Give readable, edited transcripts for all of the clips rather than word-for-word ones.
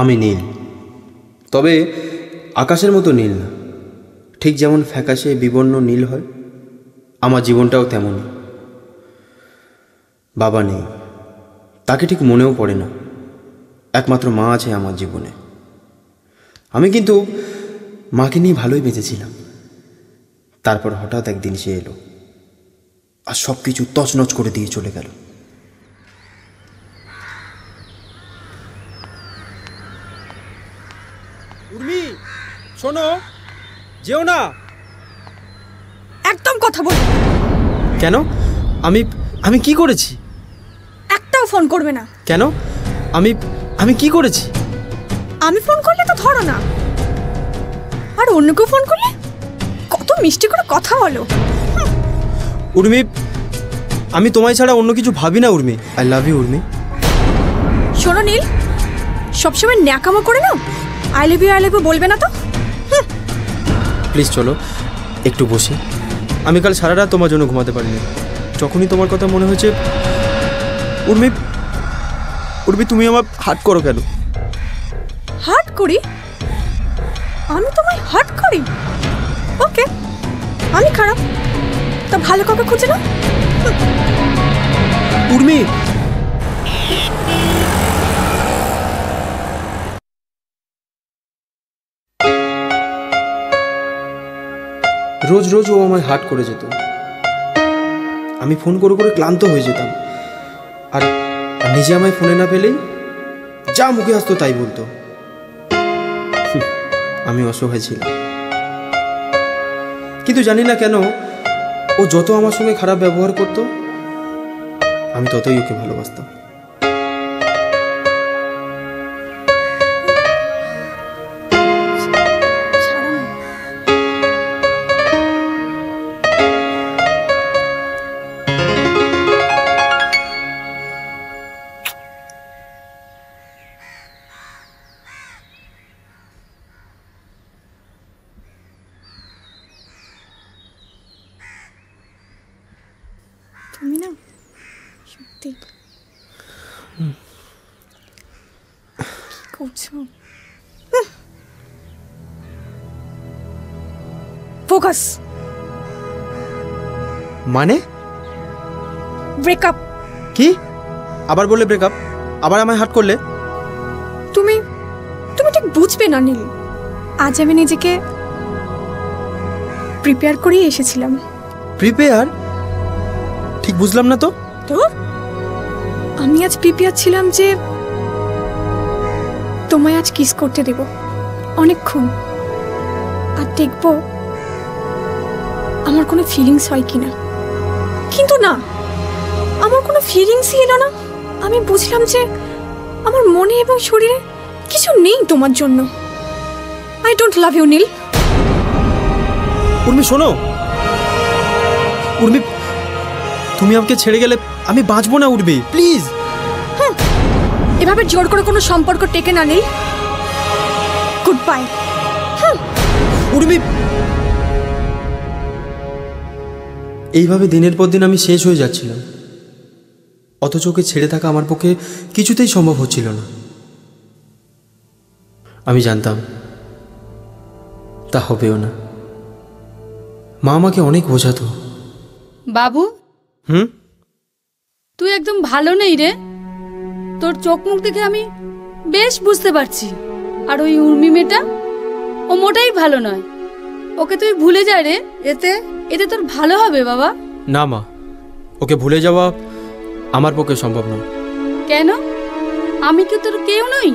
আমি নীল, তবে আকাশের মতো নীল না। ঠিক যেমন ফ্যাকাশে বিবর্ণ নীল হয়, আমার জীবনটাও তেমনই। বাবা নেই, তাকে ঠিক মনেও পড়ে না। একমাত্র মা আছে আমার জীবনে। আমি কিন্তু মাকে নিয়ে ভালোই বেঁচেছিলাম। তারপর হঠাৎ একদিন সে এলো আর সব কিছু তছনছ করে দিয়ে চলে গেল। উর্মি, শোনো, যেও না। একদম কথা বল। কেন? আমি আমি কি করেছি? একটাও ফোন করবে না। কেন? আমি আমি কি করেছি? আমি ফোন করলে তো ধরো না, আর অন্য কেউ ফোন করলে কত মিষ্টি করে কথা বলো। উর্মি, আমি তোমায় ছাড়া অন্য কিছু ভাবি না Urmi. I love you Urmi. শোনো নীল, সবসময় ন্যাকামো করে নাও। আই লাভ ইউ বলবে না তো। প্লিজ চলো একটু বসি। আমি কাল সারা রাত তোমার জন্য ঘুমাতে পারিনি। যখনই তোমার কথা মনে হয়েছে। উর্মি, উর্মি, তুমি আমার হার্ট করো কেন? হার্ট করি? আমি তোমায় হার্ট করি? ওকে, আমি খারাপ, তা ভালো কাউকে খুঁজে নাও। উর্মি, রোজ রোজ ও আমায় হার্ট করে যেত। আমি ফোন করে করে ক্লান্ত হয়ে যেতাম। আর নিজে আমায় ফোনে না পেলেই যা মুখে আসতো তাই বলতো। আমি অসহায় ছিলাম, কিন্তু জানি না কেন ও যত আমার সঙ্গে খারাপ ব্যবহার করতো, আমি ততই ওকে ভালোবাসতাম। তুমি না সত্যি কি করছো? ফোকাস। মানে? ব্রেকআপ। কি? আবার বললে ব্রেকআপ? আবার আমায় হার্ট করলে? তুমি তুমি ঠিক বুঝবে না নীল। আজ আমি নিজেকে প্রিপেয়ার করেই এসেছিলাম। প্রিপেয়ার? ঠিক বুঝলাম না তো। তো আমি আজ প্রিপেয়ার ছিলাম যে তোমায় আজ কিস করতে দেব অনেকক্ষণ, আর দেখব আমার কোনো ফিলিংস হয় কিনা। কিন্তু না, আমার কোনো ফিলিংসই এলো না। আমি বুঝলাম যে আমার মনে এবং শরীরে কিছু নেই তোমার জন্য। আই ডোন্ট লাভ ইউ নীল। উর্মি শোনো, উর্মি, তুমি আমাকে ছেড়ে গেলে আমি বাঁচবো না উর্মি, প্লিজ। এভাবে জোর করে কোনো সম্পর্ক টেকে না নীল। Good bye. উর্মি, এইভাবে দিনের পর দিন আমি শেষ হয়ে যাচ্ছিলাম, অথচ ওকে ছেড়ে থাকা আমার পক্ষে কিছুতেই সম্ভব হচ্ছিল না। আমি জানতাম তা হবেও না। মা আমাকে অনেক বোঝাতো। বাবু, তুই একদম ভালো নেই রে। তোর চোখ মুখ দেখে আমি বেশ বুঝতে পারছি। আর ওই উর্মি মেয়েটা, ও মোটাই ভালো নয়। ওকে তুই ভুলে যা রে, এতে এতে তোর ভালো হবে বাবা। না মা, ওকে ভুলে যাওয়া আমার পক্ষে সম্ভব নয়। কেন? আমি কি তোর কেউ নই?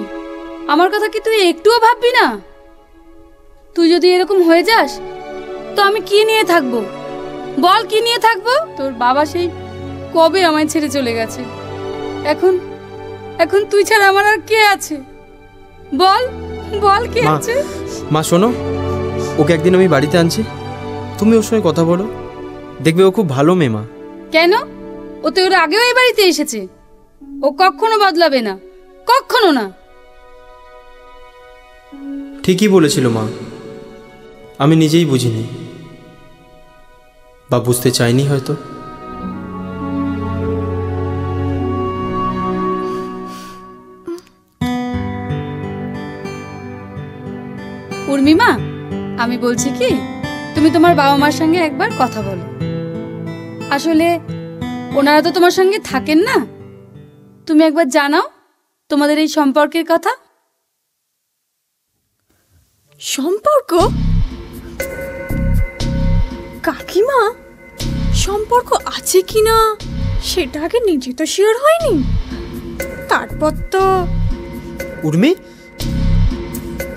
আমার কথা কি তুই একটুও ভাববি না? তুই যদি এরকম হয়ে যাস তো আমি কি নিয়ে থাকবো? বল, কি নিয়ে থাকবো? তোর বাবা সেই কবে আমায় ছেড়ে চলে গেছে। এখন এখন তুই ছাড়া আমার আর কে আছে? বল বল, কে আছে? মা শোনো, ওকে একদিন আমি বাড়িতে আনছি, তুমি ওর সঙ্গে কথা বলো, দেখবে ও খুব ভালো মেয়ে। মা কেন? ও তো ওর আগেও এই বাড়িতে এসেছে। ও কখনো বদলাবে না, কখনো না। ঠিকই বলেছিল মা, আমি নিজেই বুঝিনি বা বুঝতে চাইনি হয়তো। আমি বলছি কি, তুমি তোমার বাবা মার সঙ্গে একবার কথা বলো। আসলে ওনারা তো তোমার সঙ্গে থাকেন না, তুমি একবার জানাও তোমাদের এই সম্পর্কের কথা। সম্পর্ক? কাকিমা, সম্পর্ক আছে কিনা সেটা আগে নিজে তো শিওর হয়নি, তারপর তো। উর্মি,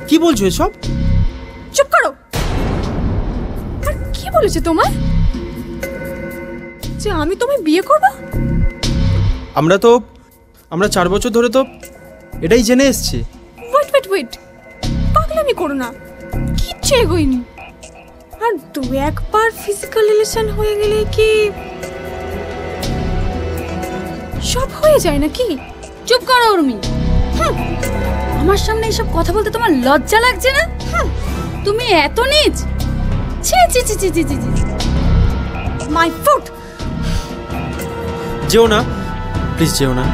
কি বলছো এসব? চুপ করো। আর কি বলেছে তোমার যে আমি তোমায় বিয়ে করব? আমরা 4 বছর ধরে তো এটাই জেনে এসেছি। ওয়েট, পাগলামি করো না, কিচ্ছু এগোয়নি। আর 2-1 ফিজিক্যাল রিলেশন হয়ে গেলে কি সব হয়ে যায় নাকি? চুপ করো উর্মি, আমার সামনে এসব কথা বলতে তোমার লজ্জা লাগছে না? তুমি এত নীচ! ছি ছি ছি ছি ছি ছি। My foot! যেও না, প্লিজ যেও না।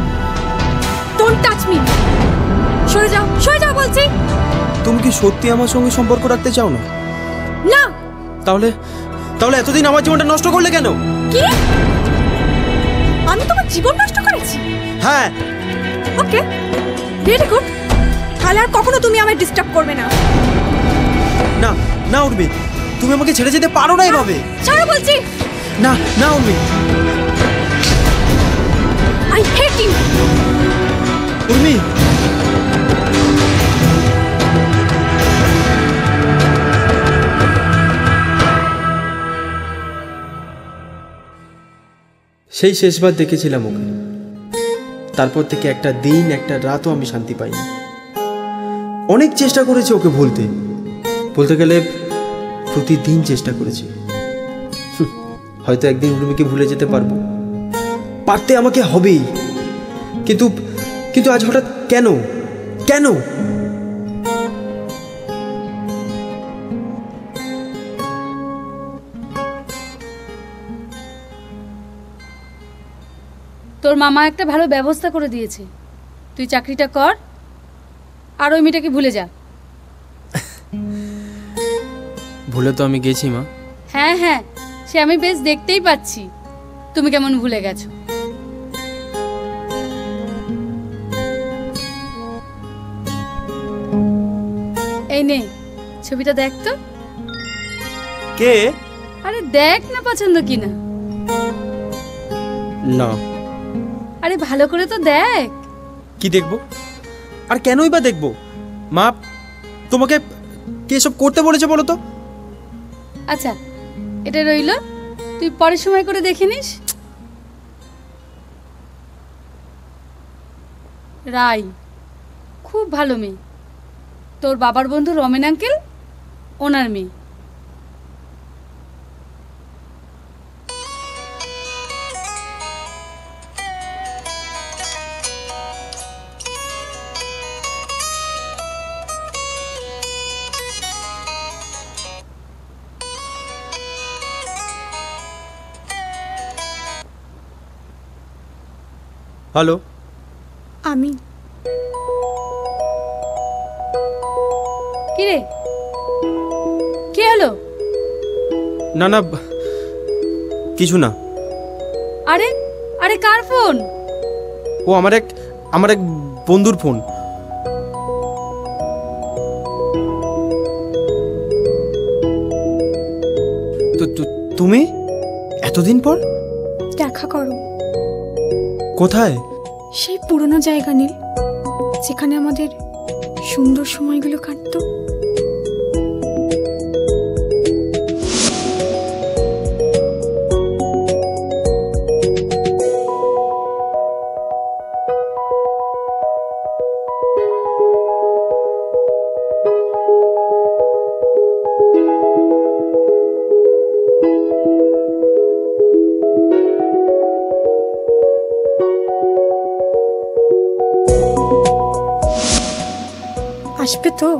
Don't touch me! সরে যাও বলছি। তুমি কি সত্যি আমার সঙ্গে সম্পর্ক রাখতে চাও না? না। তাহলে এতদিন আমার জীবনটা নষ্ট করলে কেন? কি? আমি তোমার জীবন নষ্ট করেছি? হ্যাঁ। ওকে, ভেরি গুড। তাহলে আর কখনো তুমি আমায় ডিস্টার্ব করবে না। না উর্মি, তুমি আমাকে ছেড়ে যেতে পারো না এভাবে। ছাড়ো বলছি। না Urmi. I hate you. Urmi, সেই শেষবার দেখেছিলাম ওকে। তারপর থেকে একটা দিন একটা রাতও আমি শান্তি পাইনি। অনেক চেষ্টা করেছি ওকে বলতে গেলে প্রতিদিন চেষ্টা করেছি। হয়তো একদিন উর্মিকে ভুলে যেতে পারবো, পারতে আমাকে হবেই। কিন্তু আজ হঠাৎ কেন? তোর মামা একটা ভালো ব্যবস্থা করে দিয়েছে, তুই চাকরিটা কর আর ওই মেয়েটাকে ভুলে যা। ভুলে তো আমি গেছি মা। হ্যাঁ, সে আমি বেশ দেখতেই পাচ্ছি তুমি কেমন ভুলে গেছো। এই নে ছবিটা দেখ তো। কে? আরে দেখ না পছন্দ কিনা। না। আরে ভালো করে তো দেখ। কি দেখবো? আর কেনই বা দেখবো? মা, তোমাকে কে সব করতে বলেছে বলো তো? আচ্ছা এটা রইল, তুই পরের সময় করে দেখে নিস। রাই খুব ভালো মেয়ে, তোর বাবার বন্ধু রমেন আঙ্কেল ওনার মেয়ে। হ্যালো, আমি। কি রে, কি হলো? না কিছু না। আরে কার ফোন? ও আমার এক বন্ধুর ফোন। তো তুমি এতদিন পর দেখা করো। কোথায়? সেই পুরনো জায়গা নীল, যেখানে আমাদের সুন্দর সময়গুলো কাটতো। আসবে তো?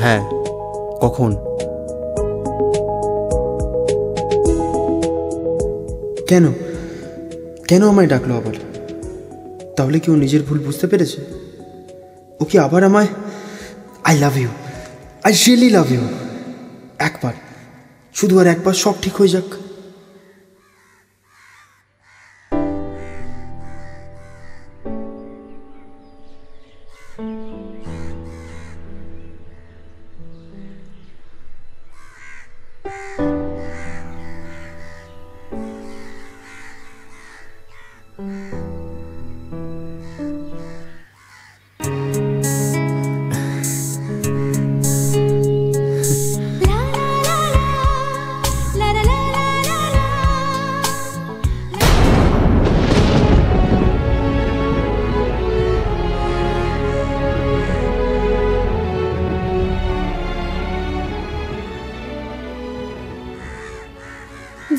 হ্যাঁ, কখন? কেন আমায় ডাকলো আবার? তাহলে কি ও নিজের ভুল বুঝতে পেরেছে? ও কি আবার আমায় I love you, I really love you একবার, শুধু আর একবার সব ঠিক হয়ে যাক।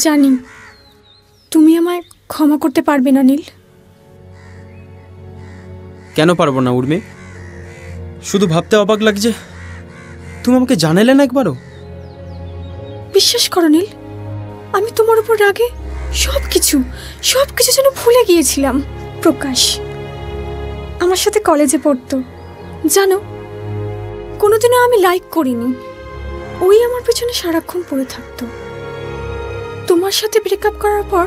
জানি তুমি আমায় ক্ষমা করতে পারবে না নীল। কেন পারবো না উর্মি? শুধু ভাবতে অবাক লাগছে, তুমি আমাকে জানালে না একবারও। বিশ্বাস করো নীল, আমি তোমার উপর রাগে সবকিছু যেন ভুলে গিয়েছিলাম। প্রকাশ আমার সাথে কলেজে পড়তো, জানো কোনোদিনও আমি লাইক করিনি, ওই আমার পেছনে সারাক্ষণ পড়ে থাকতো। তোমার সাথে ব্রেকআপ করার পর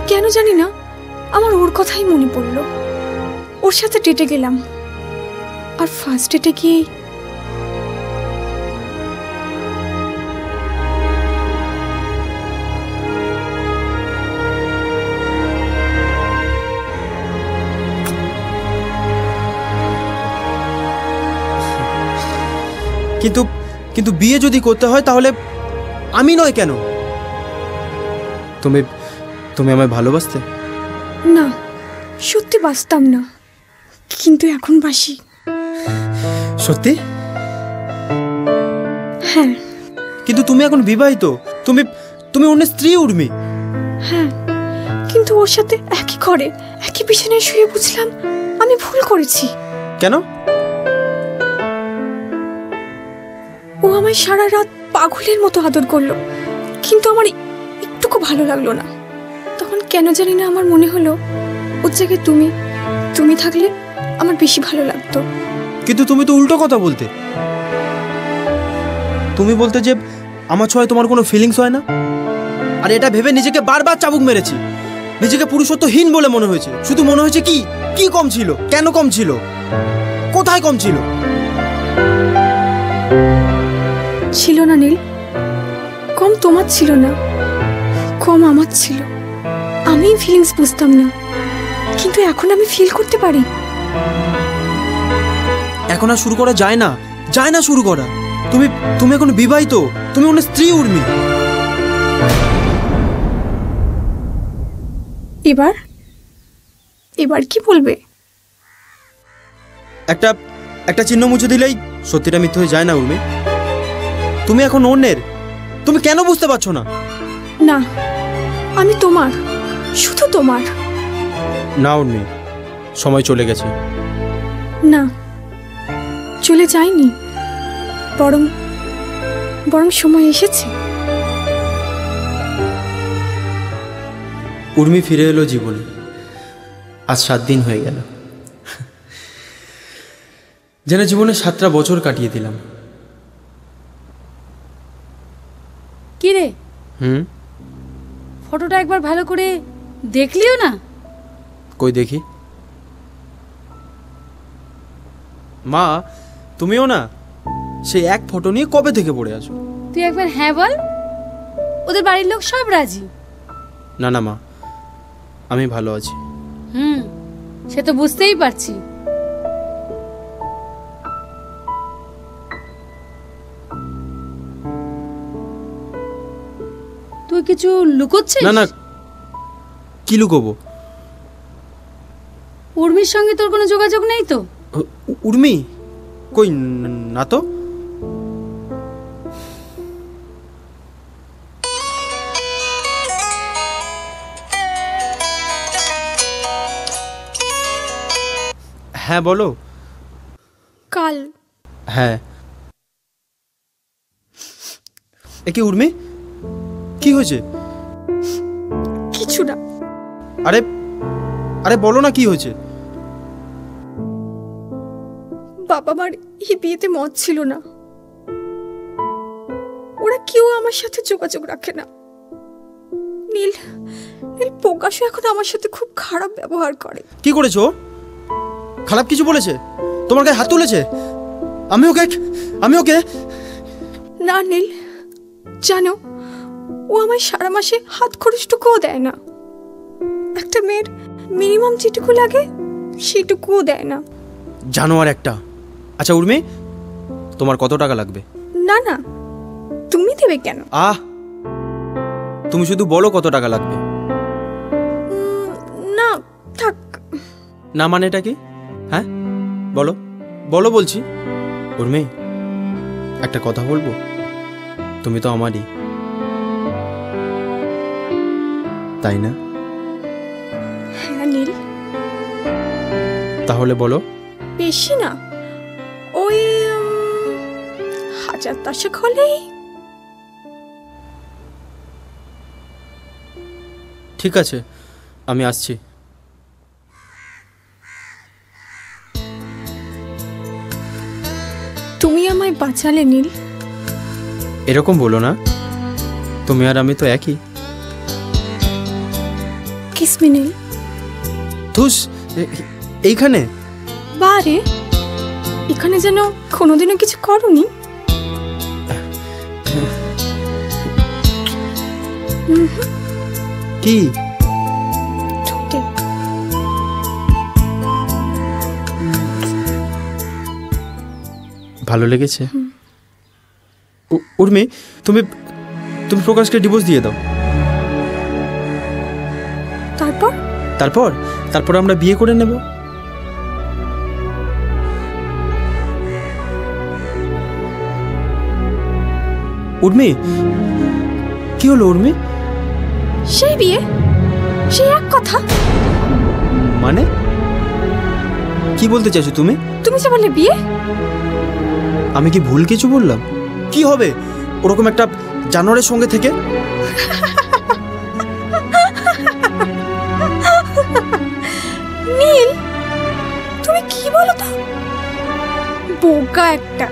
কেন জানি না আমার ওর কথাই মনে পড়লো। ওর সাথে ডেটে গেলাম, আর ফার্স্ট ডেটে গিয়েই কিন্তু বিয়ে যদি করতে হয় তাহলে আমি নয় কেন? তুমি আমায় ভালোবাসতে? না, সত্যি বাসতাম না, কিন্তু এখন বাসি। সত্যি? হ্যাঁ। কিন্তু তুমি এখন বিবাহিত, তুমি অন্য স্ত্রী উর্মি। হ্যাঁ, কিন্তু ওর সাথে একই ঘরে একই বিছানায় শুয়ে বুঝলাম আমি ভুল করেছি। কেন? ও আমায় সারা রাত পাগলের মতো আদর করলো, কিন্তু আমার একটুকু ভালো লাগলো না। তখন কেন জানি না আমার মনে হলো ওর জায়গায় তুমি থাকলে আমার বেশি ভালো লাগতো। কিন্তু তুমি তো উল্টো কথা বলতে। তুমি বলতে যে আমার ছোঁয়ায় তোমার কোনো ফিলিংস হয় না, আর এটা ভেবে নিজেকে বারবার চাবুক মেরেছি। নিজেকে পুরুষত্বহীন বলে মনে হয়েছে। শুধু মনে হয়েছে কি কম ছিল, কেন কম ছিল, কোথায় কম ছিল? ছিল না নীল, কম তোমার ছিল না, কম আমার ছিল। আমি ফিলিংস বুঝতাম না, কিন্তু এখন আমি ফিল করতে পারি। এখন আর শুরু করা যায় না শুরু করা। তুমি এখন বিবাহিত, তুমি অন্য স্ত্রী উর্মি। এবার কি বলবে? একটা চিহ্ন মুছে দিলেই সত্যিটা মিথ্যে হয়ে যায় না উর্মি? তুমি এখন অন্যের, তুমি কেন বুঝতে পারছো না? না, আমি তোমার, শুধু তোমার। না উর্মি, সময় চলে গেছে। না, চলে যায়নি, বরং সময় এসেছে। উর্মি ফিরে এলো জীবনে। আজ 7 দিন হয়ে গেল, যেন জীবনে 7টা বছর কাটিয়ে দিলাম। কি রে, ফটোটা একবার ভালো করে দেখলিও না? কই দেখি। মা, তুমিও না সেই এক ফটো নিয়ে কবে থেকে পড়ে আছো? তুই একবার হ্যাঁ বল। ওদের বাড়ির লোক সব রাজি। না মা, আমি ভালো আছি। সে তো বুঝতেই পারছি। তুই কিছু লুকোচ্ছিস? না, কি লুকোবো? উর্মির সঙ্গে তোর কোনো যোগাযোগ নেই তো? উর্মি কই? না তো। হ্যাঁ বলো। কাল। হ্যাঁ। একে উর্মি, কি হয়েছে? কিছু না। আরে বলো না কি হয়েছে? বাবা মার এই বিয়েতে মত ছিল না, ওরা কেউ আমার সাথে যোগাযোগ রাখে না। নীল নীল প্রকাশও এখন আমার সাথে খুব খারাপ ব্যবহার করে। কি করেছো? খারাপ কিছু বলেছে? তোমার গায়ে হাত তুলেছে? আমি ওকে না নীল, জানো ও আমায় সারা মাসে হাত খরচটুকুও দেয় না। একটা মেয়ের মিনিমাম যেটুকু লাগে সেটুকুও দেয় না। জানোয়ার একটা। আচ্ছা উর্মি, তোমার কত টাকা লাগবে? না না, তুমি দেবে কেন? তুমি শুধু বলো কত টাকা লাগবে। না থাক। না মানে এটা কি? হ্যাঁ বলো বলো বলছি। উর্মি, একটা কথা বলবো? তুমি তো আমারই, তাই না? হ্যাঁ নীল। তাহলে বলো। বেশি না, ওই 1000 দশেক হলেই। ঠিক আছে, আমি আসছি। তুমি আমায় বাঁচালে নীল। এরকম বলো না, তুমি আর আমি তো একই। কিস মি নীল। ধুস, এইখানে? বারে, এখানে যেন কোনোদিনও কিছু করনি। কি? ভালো লেগেছে? উর্মি, তুমি প্রকাশকে ডিভোর্স দিয়ে দাও। তারপর তারপর তারপর আমরা বিয়ে করে নেব। উর্মি, কি হলো উর্মি? সেই বিয়ে, সেই এক কথা। মানে কি বলতে চাইছো তুমি? তুমি যে বললে বিয়ে। আমি কি ভুল কিছু বললাম? কি হবে ওরকম একটা জানোয়ারের সঙ্গে থেকে? নীল, তুমি কি বলো তো? বোকা একটা।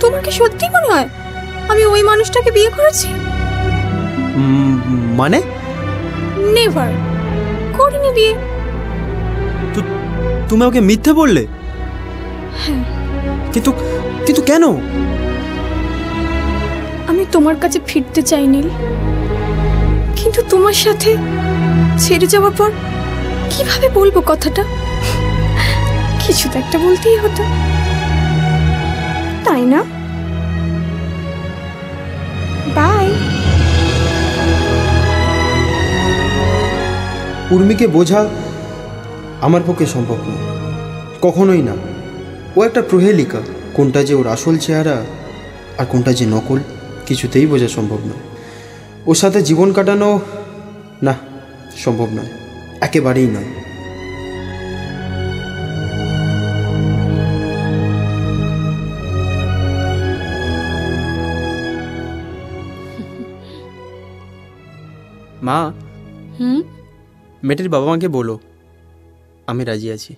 তোমার কি সত্যি মনে হয় আমি ওই মানুষটাকে বিয়ে করেছি? মানে? নেভার, করিনি বিয়ে। তুমি ওকে মিথ্যে বললে? হ্যাঁ। কিন্তু কিন্তু কেন? আমি তোমার কাছে ফিরতে চাই নীল, কিন্তু তোমার সাথে ছেড়ে যাওয়ার পর কিভাবে বলবো কথাটা? কিছু তো একটা বলতেই হতো, তাই না? বাই। উর্মিকে বোঝা আমার পক্ষে সম্ভব নয়, কখনোই না। ও একটা প্রহেলিকা। কোনটা যে ওর আসল চেহারা আর কোনটা যে নকল, কিছুতেই বোঝা সম্ভব নয়। ওর সাথে জীবন কাটানো না, সম্ভব নয়, একেবারেই নয়। মা, মেয়েটির বাবা মাকে বলো আমি রাজি আছি।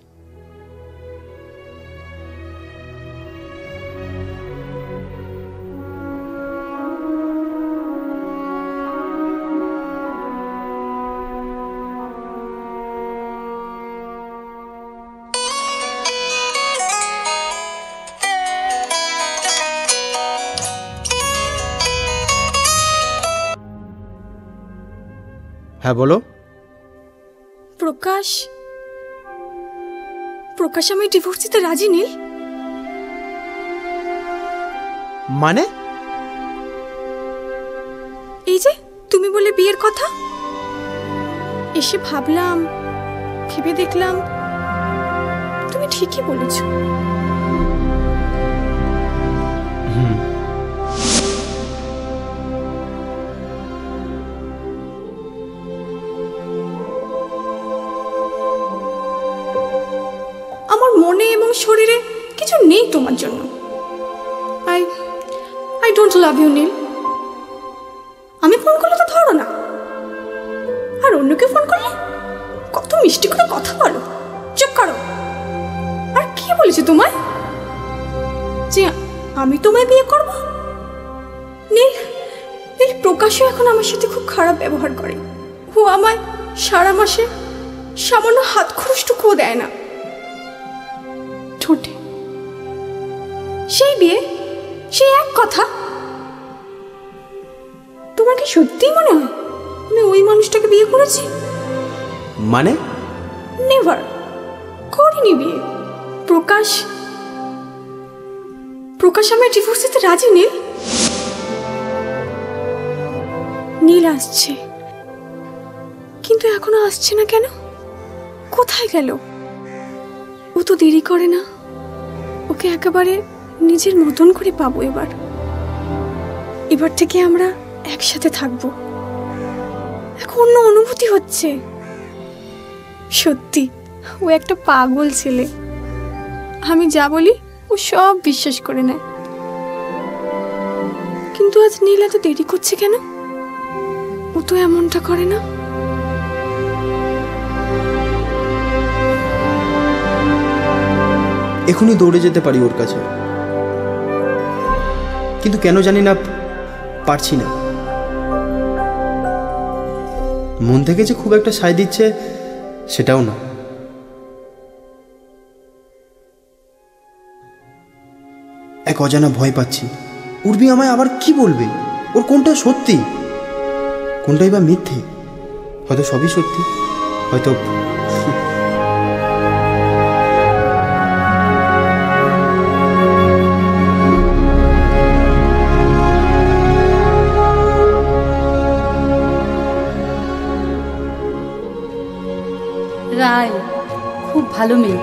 হ্যাঁ বলো। প্রকাশ, প্রকাশ আমি ডিভোর্স দিতে রাজি নীল। মানে? এই যে তুমি বলে বিয়ের কথা, এসে ভাবলাম, ভেবে দেখলাম তুমি ঠিকই বলেছো। আমার মনে এবং শরীরে কিছু নেই তোমার জন্য। I don't love you নীল। আমি ফোন করলে তো ধরো না, আর অন্যকে ফোন করলে কত মিষ্টি করে কথা বলো। চুপ করো। আর কি বলেছে তোমায় যে আমি তোমায় বিয়ে করব? নীল, প্রকাশও এখন আমার সাথে খুব খারাপ ব্যবহার করে। ও আমায় সারা মাসে সামান্য হাত খরচটুকুও দেয় না। ঠোঁটে সেই বিয়ে, সেই এক কথা। তোমার কি সত্যিই মনে হয় আমি ওই মানুষটাকে বিয়ে করেছি? মানে? নেভার, করিনি বিয়ে। প্রকাশ আমার ডিভোর্স দিতে রাজি। নীল আসছে, কিন্তু এখনো আসছে না কেন? কোথায় গেল? ও তো দেরি করে না। ওকে একেবারে নিজের মতন করে পাবো। এবার থেকে আমরা একসাথে থাকবো। এখন অন্য অনুভূতি হচ্ছে। সত্যি ও একটা পাগল ছেলে। আমি যা বলি ও সব বিশ্বাস করে নেয়। কিন্তু আজ নীল এত দেরি করছে কেন? ও তো এমনটা করে না। এখনই দৌড়ে যেতে পারি ওর কাছে, কিন্তু কেন জানি না পারছি না। মন থেকে যে খুব একটা সায় দিচ্ছে সেটাও না। এক অজানা ভয় পাচ্ছি। উর্বি আমায় আবার কি বলবে? ওর কোনটা সত্যি, কোনটাই বা মিথ্যে? হয়তো সবই সত্যি, হয়তো রায় খুব ভালো মেয়ে।